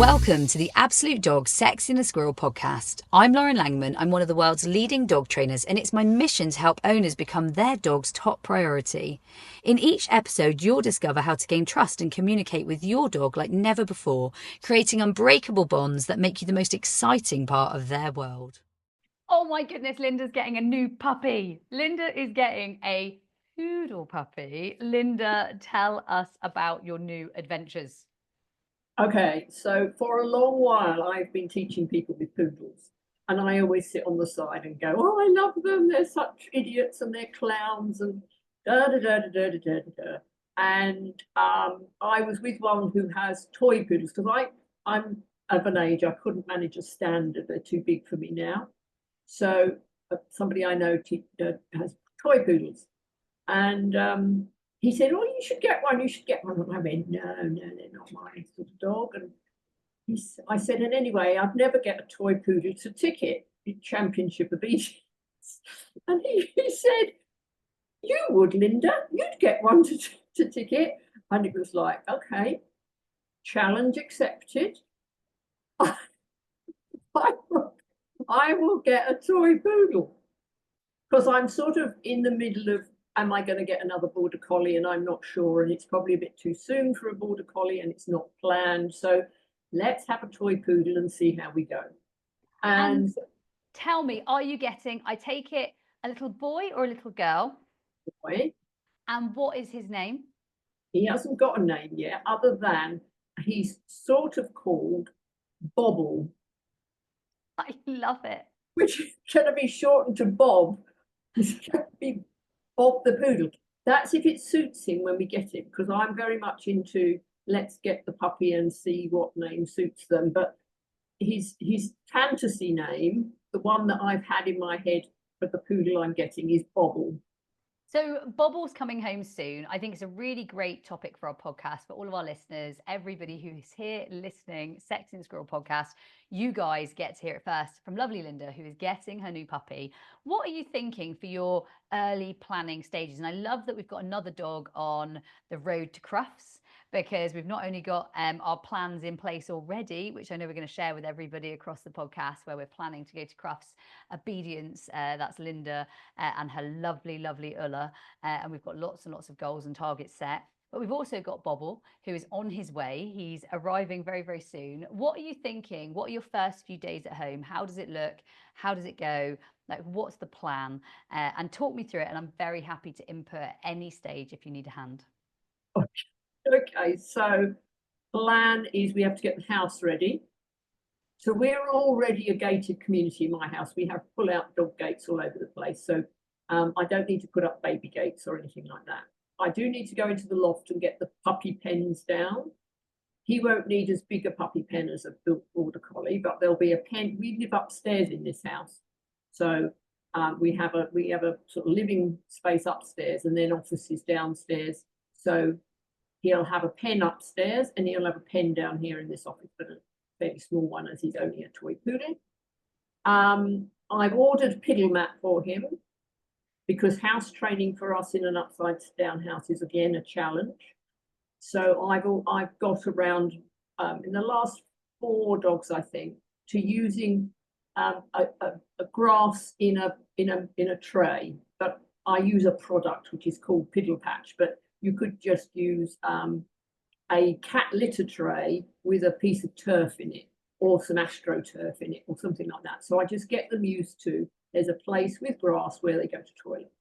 Welcome to the Absolute Dog Sex in a Squirrel podcast. I'm Lauren Langman. I'm one of the world's leading dog trainers, and it's my mission to help owners become their dog's top priority. In each episode, you'll discover how to gain trust and communicate with your dog like never before, creating unbreakable bonds that make you the most exciting part of their world. Oh my goodness, Linda's getting a new puppy. Linda is getting a poodle puppy. Linda, tell us about your new adventures. Okay, so for a long while, I've been teaching people with poodles, and I always sit on the side and go, "Oh, I love them. They're such idiots and they're clowns and da da da da da da da da." And I was with one who has toy poodles because I'm of an age I couldn't manage a standard; they're too big for me now. So somebody I know has toy poodles, and he said, "Oh, you should get one. You should get one." And I went, "No, they're not my sort of dog." And I said, "And anyway, I'd never get a toy poodle to ticket the Championship Obedience." And he said, "You would, Linda. You'd get one to ticket." And it was like, okay, challenge accepted. I will get a toy poodle because I'm sort of in the middle of, am I going to get another border collie? And I'm not sure. And it's probably a bit too soon for a border collie and it's not planned. So let's have a toy poodle and see how we go. And tell me, are you getting, I take it, a little boy or a little girl? boy, And what is his name? he hasn't got a name yet, other than he's sort of called Bobble. I love it. Which is going to be shortened to Bob. It's going to be Bob the Poodle. That's if it suits him when we get him, because I'm very much into let's get the puppy and see what name suits them. But his fantasy name, the one that I've had in my head for the poodle I'm getting, is Bobble. So Bobble's coming home soon. I think it's a really great topic for our podcast, for all of our listeners, everybody who's here listening, Sex in Squirrel podcast. You guys get to hear it first from lovely Linda, who is getting her new puppy. What are you thinking for your early planning stages? And I love that we've got another dog on the road to Crufts, because we've not only got our plans in place already, which I know we're going to share with everybody across the podcast, where we're planning to go to Crufts Obedience. That's Linda and her lovely, lovely Ulla. And we've got lots and lots of goals and targets set. But we've also got Bobble, who is on his way. He's arriving very, very soon. What are you thinking? What are your first few days at home? How does it look? How does it go? Like, what's the plan? And talk me through it. And I'm very happy to input at any stage if you need a hand. Okay, so plan is we have to get the house ready. So we're already a gated community in my house. We have pull-out dog gates all over the place. So I don't need to put up baby gates or anything like that. I do need to go into the loft and get the puppy pens down. He won't need as big a puppy pen as a border collie, but there'll be a pen. We live upstairs in this house, so we have a sort of living space upstairs and then offices downstairs. So he'll have a pen upstairs and he'll have a pen down here in this office, but a fairly small one as he's only a toy poodle. I've ordered piddle mat for him because house training for us in an upside down house is again a challenge. So I've got around in the last 4 dogs, I think, to using a grass in a tray, but I use a product which is called Piddle Patch, but you could just use a cat litter tray with a piece of turf in it or some astroturf in it or something like that. So I just get them used to, there's a place with grass where they go to toilet.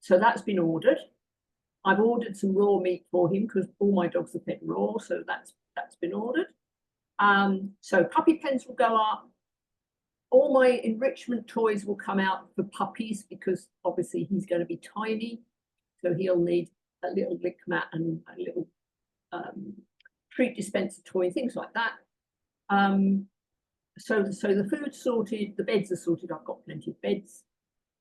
So that's been ordered. I've ordered some raw meat for him because all my dogs are fed raw, so that's been ordered. So puppy pens will go up. All my enrichment toys will come out for puppies because obviously he's going to be tiny. So he'll need a little lick mat and a little treat dispenser toy, things like that. So the food's sorted, the beds are sorted. I've got plenty of beds.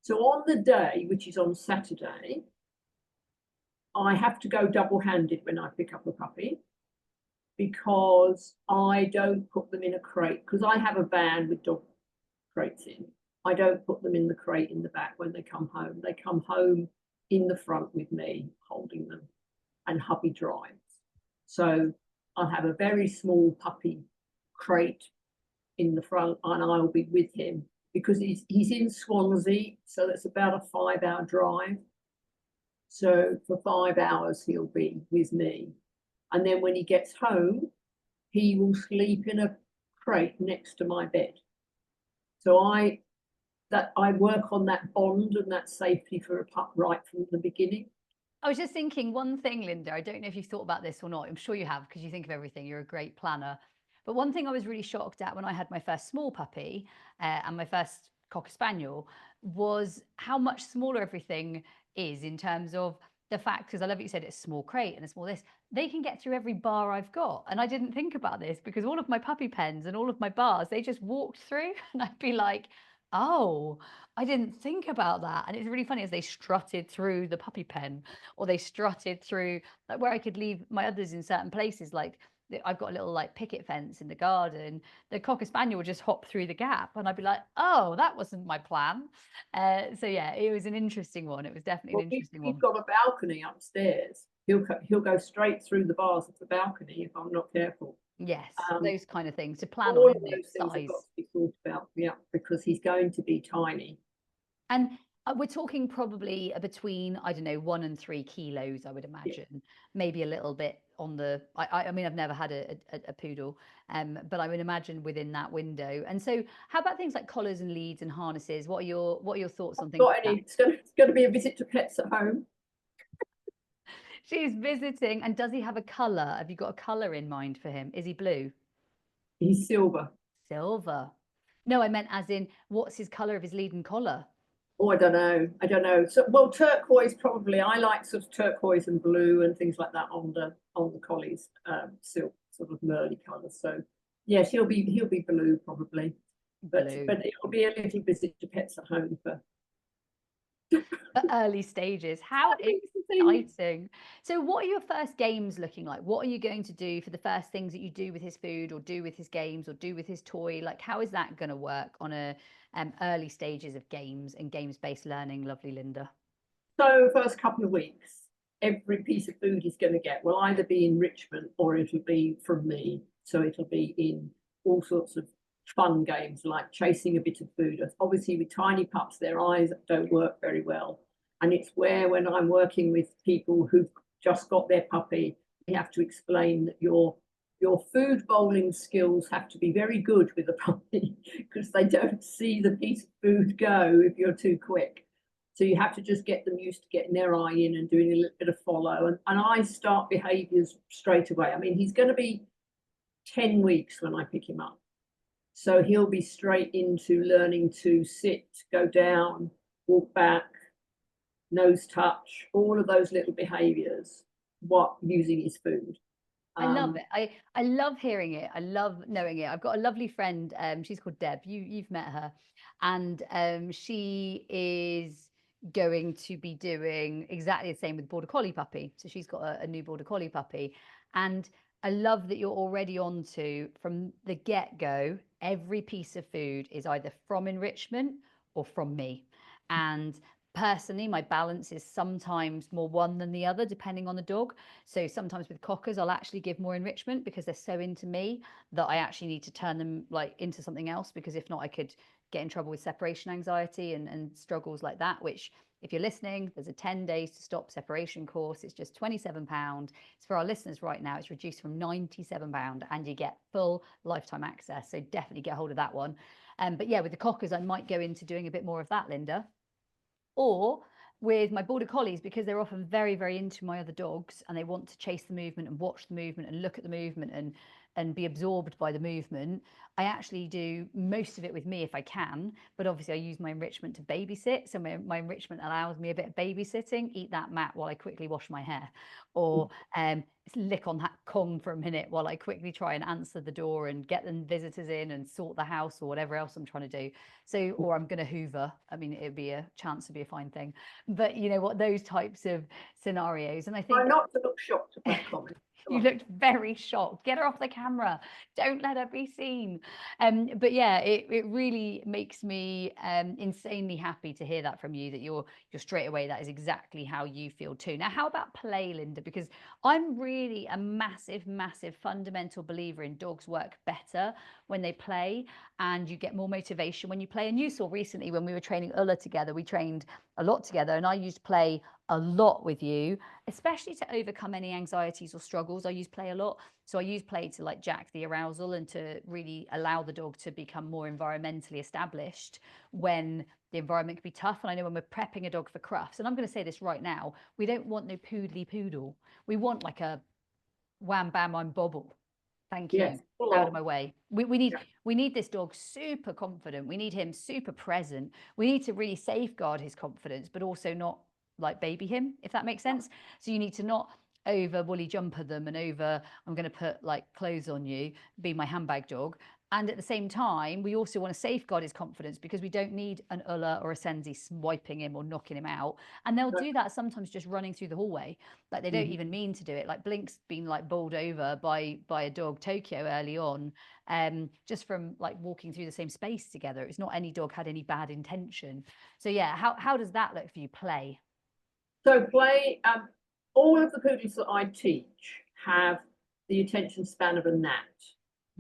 So on the day, which is on Saturday, I have to go double-handed when I pick up a puppy because I don't put them in a crate because I have a van with dog crates in. I don't put them in the crate in the back when they come home. They come home in the front with me holding them, and hubby drives. So I'll have a very small puppy crate in the front, and I'll be with him because he's in Swansea, so that's about a 5-hour drive. So for 5 hours he'll be with me, and then when he gets home, he will sleep in a crate next to my bed. So I work on that bond and that safety for a pup right from the beginning. I was just thinking one thing, Linda. I don't know if you've thought about this or not. I'm sure you have because you think of everything. You're a great planner. But one thing I was really shocked at when I had my first small puppy and my first Cocker Spaniel was how much smaller everything is in terms of the fact, because I love what you said, it's a small crate and a small this. They can get through every bar I've got. And I didn't think about this because all of my puppy pens and all of my bars, they just walked through. And I'd be like, oh, I didn't think about that. And it's really funny as they strutted through the puppy pen or they strutted through like where I could leave my others in certain places. Like I've got a little like picket fence in the garden. The Cocker Spaniel would just hop through the gap and I'd be like, oh, that wasn't my plan. So yeah, it was an interesting one. It was definitely an Well, interesting we've one. got a balcony upstairs. He'll go straight through the bars of the balcony if I'm not careful. Yes, Um, those kind of things to plan on, all of isn't it? those things have got Size. to be thought about, yeah, because he's going to be tiny. And we're talking probably between, I don't know, 1 and 3 kilos, I would Yeah. imagine. Maybe a little bit on the, I mean, I've never had a poodle, but I would imagine within that window. And so how about things like collars and leads and harnesses? What are your thoughts on things Got like that? any? It's going to be a visit to Pets at Home. She's visiting. And does he have a color? Have you got a color in mind for him? Is he blue? He's silver. Silver? No, I meant as in, what's his color of his lead and collar? Oh, I don't know. I don't know. So, well, turquoise probably. I like sort of turquoise and blue and things like that on the collies. Silk, sort of murly colours. So, yes, he'll be blue probably. But Blue. it'll be a little visit to Pets at Home for Early stages. How exciting. So what are your first games looking like? What are you going to do for the first things that you do with his food or do with his games or do with his toy? Like how is that going to work on a early stages of games and games-based learning, lovely Linda? So first couple of weeks, every piece of food he's going to get will either be enrichment or it'll be from me. So it'll be in all sorts of fun games like chasing a bit of food. Obviously, with tiny pups, their eyes don't work very well. And it's where when I'm working with people who've just got their puppy, we have to explain that your food bowling skills have to be very good with a puppy because they don't see the piece of food go if you're too quick. So you have to just get them used to getting their eye in and doing a little bit of follow. And I start behaviours straight away. I mean, he's going to be 10 weeks when I pick him up. So he'll be straight into learning to sit, go down, walk back, nose touch, all of those little behaviours, what using his food. I love it. I love hearing it. I love knowing it. I've got a lovely friend. She's called Deb. You've met her, and she is going to be doing exactly the same with Border Collie puppy. So she's got a new Border Collie puppy, and I love that you're already on to from the get go. Every piece of food is either from enrichment or from me, and personally, my balance is sometimes more one than the other, depending on the dog. So sometimes with cockers, I'll actually give more enrichment because they're so into me that I actually need to turn them like into something else because if not, I could get in trouble with separation anxiety and struggles like that, which if you're listening, there's a 10 days to stop separation course. It's just £27. It's for our listeners right now. It's reduced from £97 and you get full lifetime access. So definitely get hold of that one. But yeah, with the cockers, I might go into doing a bit more of that, Linda. Or with my border collies, because they're often very, very into my other dogs and they want to chase the movement and watch the movement and look at the movement and be absorbed by the movement. I actually do most of it with me if I can, but obviously I use my enrichment to babysit. So my enrichment allows me a bit of babysitting, eat that mat while I quickly wash my hair, or lick on that Kong for a minute while I quickly try and answer the door and get them visitors in and sort the house or whatever else I'm trying to do. So, or I'm going to hoover. I mean, it'd be a chance to be a fine thing, but you know what, those types of scenarios. And I Try think not to look shocked at that comment. You looked very shocked. Get her off the camera. Don't let her be seen. But yeah, it really makes me insanely happy to hear that from you, that you're straight away, that is exactly how you feel too. Now, how about play, Linda? Because I'm really a massive, massive fundamental believer in dogs work better when they play, and you get more motivation when you play. And you saw recently when we were training Ulla together, we trained a lot together, and I used play a lot with you, especially to overcome any anxieties or struggles. I use play a lot. So I use play to like jack the arousal and to really allow the dog to become more environmentally established when the environment can be tough. And I know when we're prepping a dog for Crufts, and I'm going to say this right now, we don't want no poodly poodle. We want like a wham bam, I'm Bobble. Thank Yes, you. full Out on. of my way. We need this dog super confident. We need him super present. We need to really safeguard his confidence, but also not like baby him, if that makes sense. So you need to not over woolly jumper them and over, I'm going to put like clothes on you, be my handbag dog. And at the same time, we also want to safeguard his confidence, because we don't need an Ulla or a Sensi swiping him or knocking him out. And they'll do that sometimes just running through the hallway. Like they don't even mean to do it. Like Blink's been like bowled over by a dog, Tokyo, early on, just from like walking through the same space together. It's not any dog had any bad intention. So yeah, how does that look for you? Play. So play, all of the poodles that I teach have the attention span of a gnat.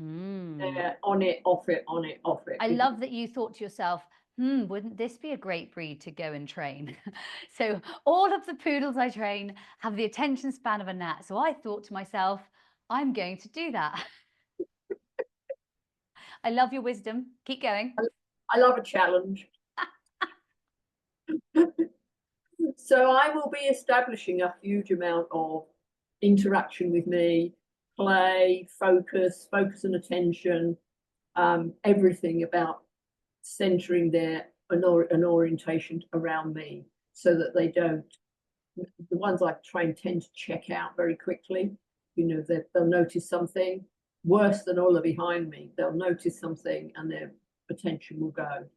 Mm. They're on it, off it, on it, off it. I love that you thought to yourself, wouldn't this be a great breed to go and train? So all of the poodles I train have the attention span of a gnat. So I thought to myself, I'm going to do that. I love your wisdom. Keep going. I love a challenge. So I will be establishing a huge amount of interaction with me, play, focus and attention, everything about centering an orientation around me, so that they don't, the ones I train tend to check out very quickly. You know, they'll notice something worse than all are behind me. They'll notice something and their attention will go.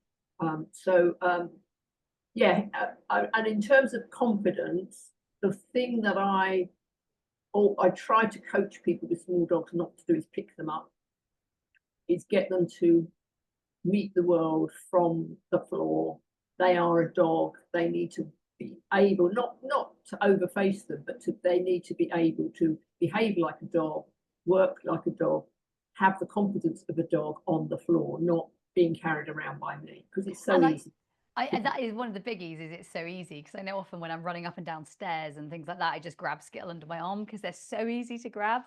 Yeah, and in terms of confidence, the thing that I try to coach people with small dogs not to do is pick them up, is get them to meet the world from the floor. They are a dog. They need to be able, not to overface them, but they need to be able to behave like a dog, work like a dog, have the confidence of a dog on the floor, not being carried around by me, because it's so And easy. that is one of the biggies, is it's so easy, because I know often when I'm running up and down stairs and things like that, I just grab Skittle under my arm because they're so easy to grab.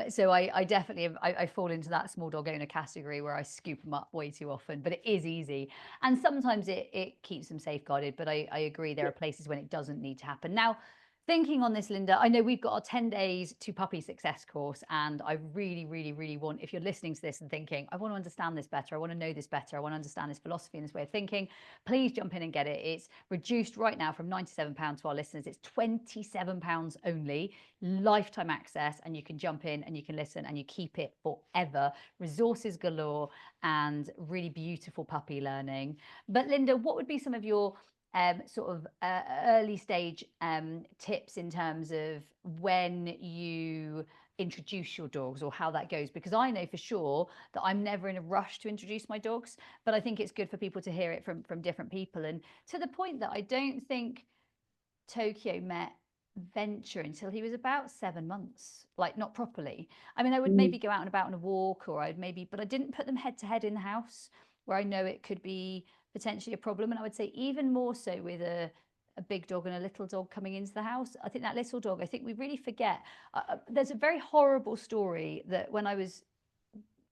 So I definitely I fall into that small dog owner category where I scoop them up way too often, but it is easy, and sometimes it keeps them safeguarded. But I agree, there are places when it doesn't need to happen. Now, thinking on this, Linda, I know we've got our 10 days to puppy success course, and I really, really, really want, if you're listening to this and thinking, I want to understand this better, I want to know this better, I want to understand this philosophy and this way of thinking, please jump in and get it. It's reduced right now from £97 to our listeners. It's £27 only, lifetime access, and you can jump in and you can listen and you keep it forever. Resources galore and really beautiful puppy learning. But Linda, what would be some of your sort of early stage tips in terms of when you introduce your dogs, or how that goes? Because I know for sure that I'm never in a rush to introduce my dogs, but I think it's good for people to hear it from different people, and to the point that I don't think Tokyo met Venture until he was about 7 months, like not properly. I mean, I would maybe go out and about on a walk, or I'd maybe, but I didn't put them head to head in the house where I know it could be potentially a problem. And I would say even more so with a big dog and a little dog coming into the house. I think that little dog, I think we really forget. There's a very horrible story that when I was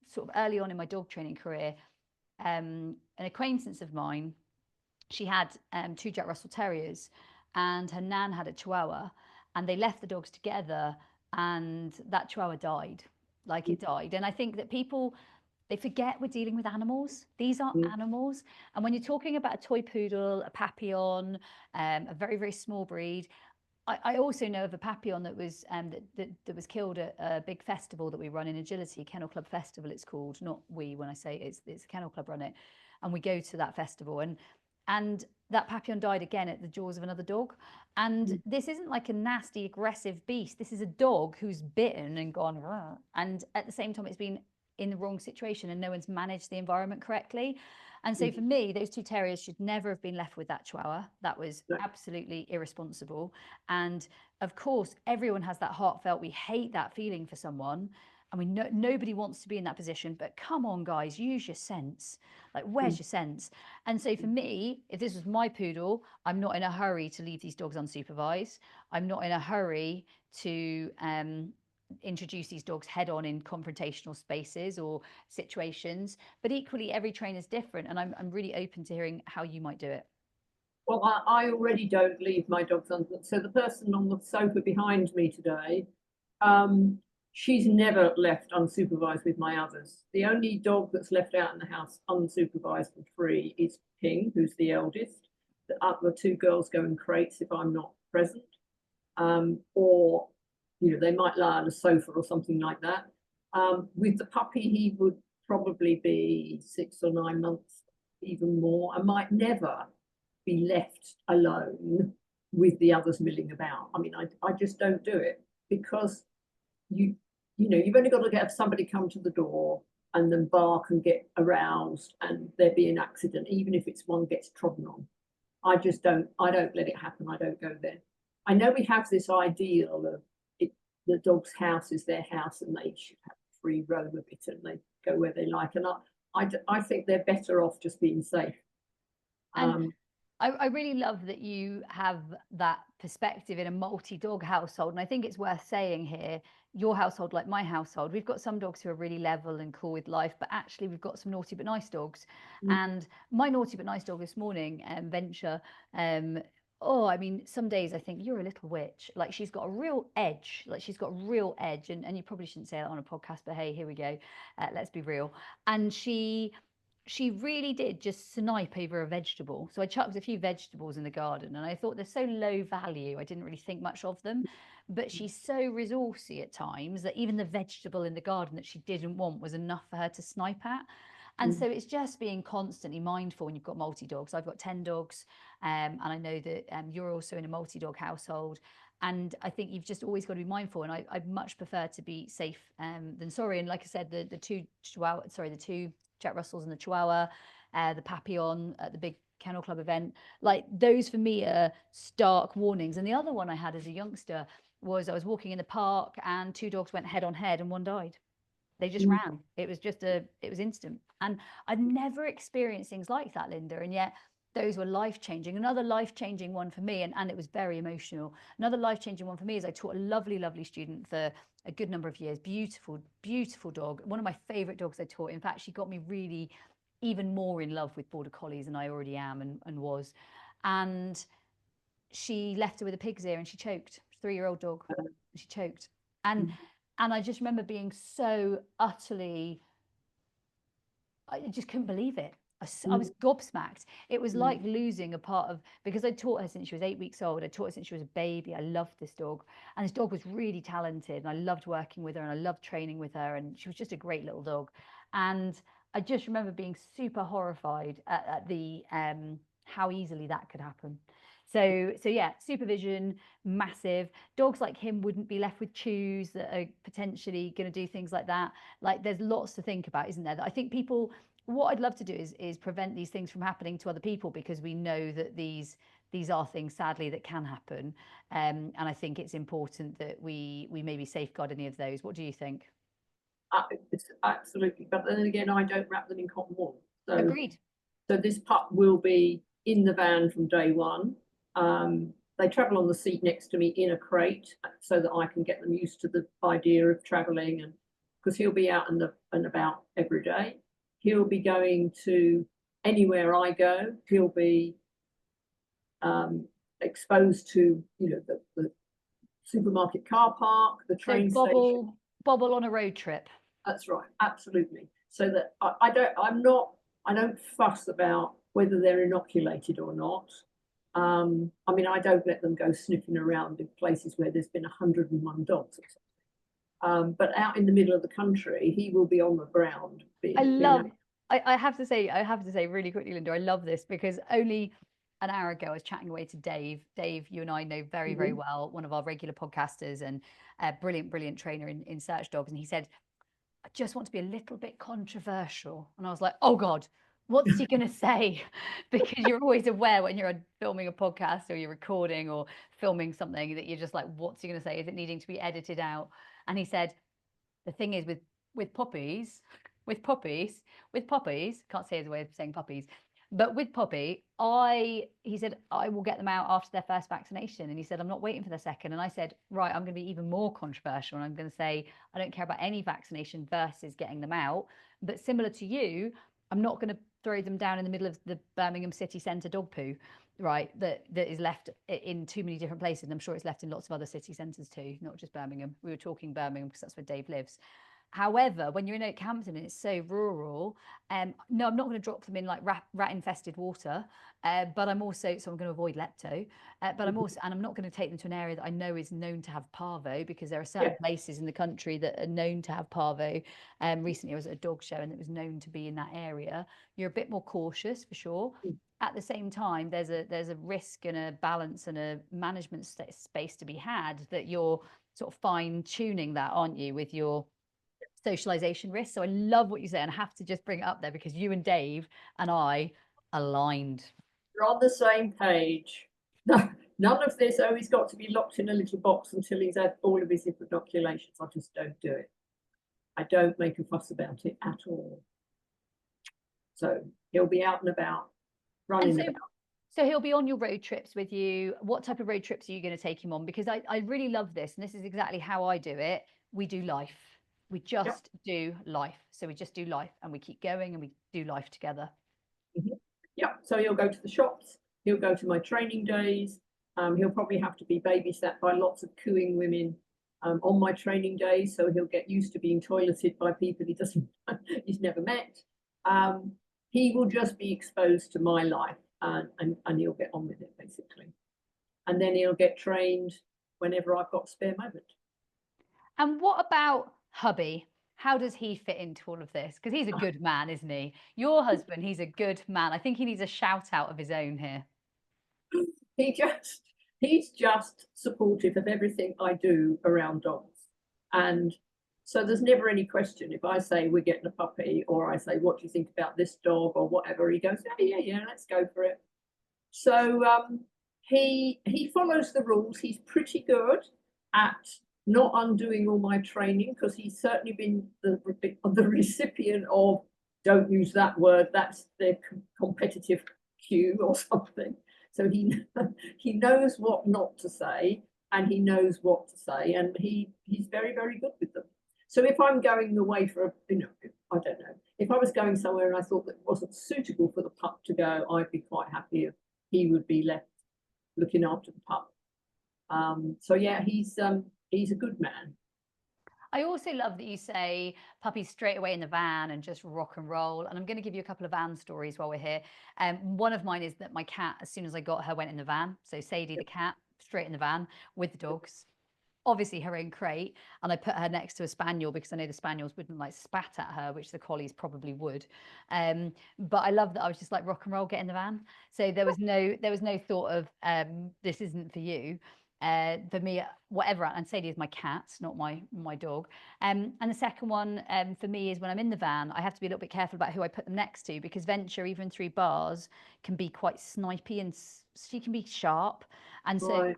sort of early on in my dog training career, an acquaintance of mine, she had two Jack Russell Terriers, and her nan had a Chihuahua, and they left the dogs together, and that Chihuahua died. Like, it died. And I think that people, they forget we're dealing with animals. These aren't animals. And when you're talking about a toy poodle, a Papillon, a very, very small breed, I also know of a Papillon that was that was killed at a big festival that we run in Agility, Kennel Club Festival it's called. Not we, when I say it's the Kennel Club run it, and we go to that festival, and that Papillon died again at the jaws of another dog. And this isn't like a nasty, aggressive beast. This is a dog who's bitten and gone, "Rah." And at the same time, it's been in the wrong situation and no one's managed the environment correctly. And so for me, those two terriers should never have been left with that Chihuahua. That was absolutely irresponsible. And of course, everyone has that heartfelt, we hate that feeling for someone. And we know nobody wants to be in that position, but come on, guys, use your sense. Like, where's your sense? And so for me, if this was my poodle, I'm not in a hurry to leave these dogs unsupervised. I'm not in a hurry to introduce these dogs head on in confrontational spaces or situations. But equally, every trainer is different, and I'm really open to hearing how you might do it. Well, I already don't leave my dogs on. So the person on the sofa behind me today, she's never left unsupervised with my others. The only dog that's left out in the house unsupervised and free is Ping, who's the eldest. The other two girls go in crates if I'm not present, or they might lie on a sofa or something like that. With the puppy, he would probably be 6 or 9 months, even more. I might never be left alone with the others milling about. I mean, I just don't do it, because you've only got to have somebody come to the door and then bark and get aroused and there be an accident, even if it's one gets trodden on. I don't let it happen. I don't go there. I know we have this ideal of the dog's house is their house and they should have free roam of it and they go where they like. And I think they're better off just being safe. And I really love that you have that perspective in a multi-dog household. And I think it's worth saying here, your household, like my household, we've got some dogs who are really level and cool with life, but actually we've got some naughty but nice dogs. And my naughty but nice dog this morning, Venture, oh, I mean, some days I think you're a little witch. Like, she's got a real edge. And you probably shouldn't say that on a podcast, but hey, here we go. Let's be real. And she really did just snipe over a vegetable. So I chucked a few vegetables in the garden and I thought they're so low value, I didn't really think much of them. But she's so resourcey at times that even the vegetable in the garden that she didn't want was enough for her to snipe at. And so it's just being constantly mindful when you've got multi-dogs. I've got 10 dogs, and I know that you're also in a multi-dog household. And I think you've just always got to be mindful. And I much prefer to be safe than sorry. And like I said, the two Jack Russells and the Chihuahua, the Papillon at the big Kennel Club event, like those for me are stark warnings. And the other one I had as a youngster was I was walking in the park and two dogs went head on head and one died. They just ran. It was instant. And I've never experienced things like that, Linda. And yet those were life-changing. Another life-changing one for me, and it was very emotional. Another life-changing one for me is I taught a lovely, lovely student for a good number of years. Beautiful, beautiful dog. One of my favorite dogs I taught. In fact, she got me really even more in love with border collies than I already am and was. And she left her with a pig's ear and she choked. 3-year-old dog. She choked. And I just remember being so utterly, I just couldn't believe it. I was gobsmacked. It was like losing a part of, because I taught her since she was 8 weeks old. I taught her since she was a baby. I loved this dog. And this dog was really talented. And I loved working with her and I loved training with her. And she was just a great little dog. And I just remember being super horrified at the how easily that could happen. So yeah, supervision, massive. Dogs like him wouldn't be left with chews that are potentially going to do things like that. Like, there's lots to think about, isn't there? That I think people, what I'd love to do is prevent these things from happening to other people, because we know that these are things, sadly, that can happen. And I think it's important that we maybe safeguard any of those. What do you think? It's absolutely. But then again, I don't wrap them in cotton wool. So, agreed. So this pup will be in the van from day one. They travel on the seat next to me in a crate so that I can get them used to the idea of traveling, and because he'll be out and about every day. He'll be going to anywhere I go. He'll be exposed to the supermarket car park, the train station. Bobble on a road trip. That's right, absolutely. So that I don't fuss about whether they're inoculated or not. I mean, I don't let them go sniffing around in places where there's been 101 dogs or something. But out in the middle of the country, he will be on the ground. I have to say really quickly, Linda, I love this because only an hour ago I was chatting away to Dave. Dave, you and I know very, very Mhm. well, one of our regular podcasters and a brilliant, brilliant trainer in search dogs. And he said, I just want to be a little bit controversial. And I was like, oh God, what's he going to say? Because you're always aware when you're filming a podcast or you're recording or filming something that you're just like, what's he going to say? Is it needing to be edited out? And he said, the thing is with puppies, with puppies, with puppies, can't say his way of saying puppies, but with Poppy, he said, I will get them out after their first vaccination. And he said, I'm not waiting for their second. And I said, right, I'm going to be even more controversial. And I'm going to say, I don't care about any vaccination versus getting them out. But similar to you, I'm not going to throw them down in the middle of the Birmingham city centre dog poo, right? That is left in too many different places. And I'm sure it's left in lots of other city centres too, not just Birmingham. We were talking Birmingham because that's where Dave lives. However, when you're in Oakhampton and it's so rural, no, I'm not going to drop them in like rat infested water, but I'm also, so I'm going to avoid lepto, but I'm also, and I'm not going to take them to an area that I know is known to have parvo because there are certain Yeah. places in the country that are known to have parvo. Recently I was at a dog show and it was known to be in that area. You're a bit more cautious for sure. At the same time, there's a risk and a balance and a management space to be had that you're sort of fine tuning that, aren't you, with your socialization risk. So I love what you say, and I have to just bring it up there because you and Dave and I aligned. We're on the same page. No, none of this, oh, he's got to be locked in a little box until he's had all of his inoculations. I just don't do it. I don't make a fuss about it at all. So he'll be out and about, And running so, about. so he'll be on your road trips with you. What type of road trips are you going to take him on? Because I really love this, and this is exactly how I do it. We do life. We Yep. just do life. So we just do life, and we keep going, and we do life together. Mhm. Yep. So he'll go to the shops. He'll go to my training days. He'll probably have to be babysat by lots of cooing women on my training days. So he'll get used to being toileted by people he doesn't, he's never met. Um, he will just be exposed to my life and he'll get on with it basically. And then he'll get trained whenever I've got a spare moment. And what about hubby? How does he fit into all of this? Because he's a good man, isn't he? Your husband, he's a good man. I think he needs a shout out of his own here. he just he's just supportive of everything I do around dogs. And so there's never any question. If I say we're getting a puppy, or I say, what do you think about this dog, or whatever, he goes, yeah, let's go for it. So he follows the rules. He's pretty good at not undoing all my training because he's certainly been the recipient of don't use that word, that's the competitive cue or something. So he knows what not to say and he knows what to say, and he's very, very good with them. So if I'm going away for a, I don't know, if I was going somewhere and I thought that it wasn't suitable for the pup to go, I'd be quite happy if he would be left looking after the pup. So yeah, he's a good man. I also love that you say puppies straight away in the van and just rock and roll. And I'm going to give you a couple of van stories while we're here. One of mine is that my cat, as soon as I got her, went in the van. So Sadie, the cat, straight in the van with the dogs. Obviously her own crate, and I put her next to a spaniel because I know the spaniels wouldn't like spat at her, which the collies probably would. But I love that I was just like rock and roll, get in the van. So there was no thought of this isn't for you. For me, whatever, and Sadie is my cat, not my dog. And the second one for me is when I'm in the van, I have to be a little bit careful about who I put them next to because Venture, even through bars, can be quite snipey and she can be sharp. And so Right.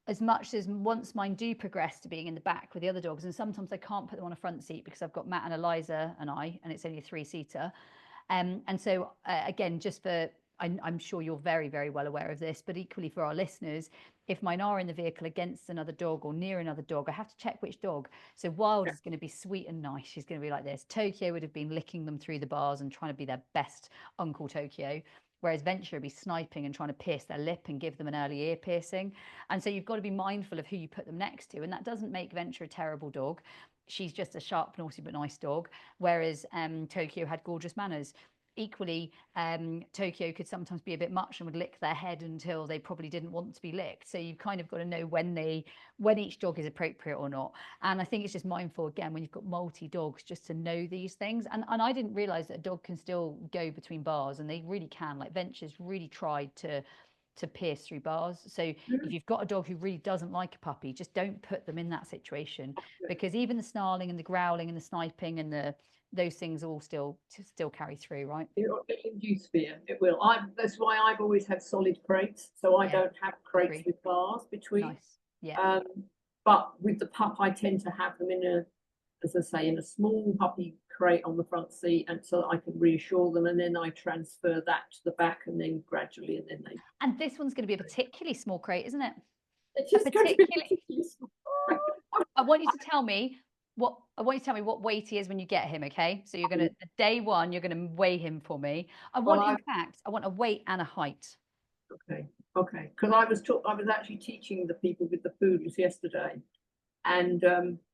as much as once mine do progress to being in the back with the other dogs, and sometimes I can't put them on a front seat because I've got Matt and Eliza and it's only a 3-seater. And so again, just for I'm sure you're very, very well aware of this, but equally for our listeners, if mine are in the vehicle against another dog or near another dog, I have to check which dog. So Wild Yeah. is going to be sweet and nice. She's going to be like this. Tokyo would have been licking them through the bars and trying to be their best Uncle Tokyo. Whereas Venture would be sniping and trying to pierce their lip and give them an early ear piercing. And so you've got to be mindful of who you put them next to. And that doesn't make Venture a terrible dog. She's just a sharp, naughty, but nice dog. Whereas Tokyo had gorgeous manners. equally, Tokyo could sometimes be a bit much and would lick their head until they probably didn't want to be licked. So you've kind of got to know when each dog is appropriate or not. And I think it's just mindful, again, when you've got multi dogs, just to know these things. And I didn't realize that a dog can still go between bars, and they really can. Like Ventures really tried to pierce through bars. So if you've got a dog who really doesn't like a puppy, just don't put them in that situation, because even the snarling and the growling and the sniping and those things all still carry through, right? It'll induce fear. It will. That's why I've always had solid crates, so I don't have crates with bars between. Nice. Yeah. But with the pup, I tend to have them in a, as I say, in a small puppy crate on the front seat, and so that I can reassure them, and then I transfer that to the back, and then gradually, and then they. And this one's going to be a particularly small crate, isn't it? It's just particularly small. I want you to tell me what weight he is when you get him, okay? So you're gonna day one, you're gonna weigh him for me. I want a weight and a height. Okay. Because I was actually teaching the people with the poodles yesterday, and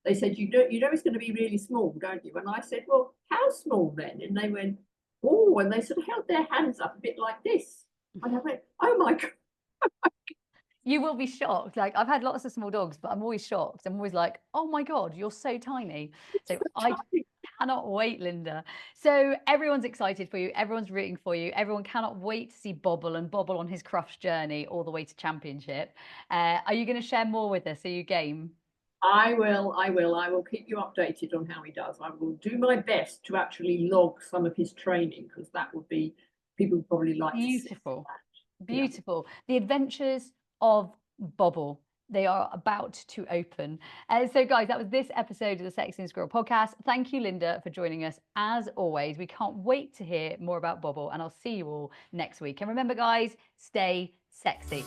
they said, you know it's going to be really small, don't you? And I said, well, how small then? And they went, oh, and they sort of held their hands up a bit like this. And I went, oh my God. You will be shocked. Like, I've had lots of small dogs, but I'm always shocked. I'm always like, oh my God, you're so tiny. So I cannot wait, Linda. So everyone's excited for you. Everyone's rooting for you. Everyone cannot wait to see Bobble on his Crufts journey all the way to championship. Are you going to share more with us? Are you game? I will. I will keep you updated on how he does. I will do my best to actually log some of his training, because that would be, people would probably like beautiful. To see that. Beautiful. Yeah. The adventures of Bobble. They are about to open. So guys, that was this episode of the Sexy and Squirrel podcast. Thank you, Linda, for joining us. As always, we can't wait to hear more about Bobble, and I'll see you all next week. And remember, guys, stay sexy.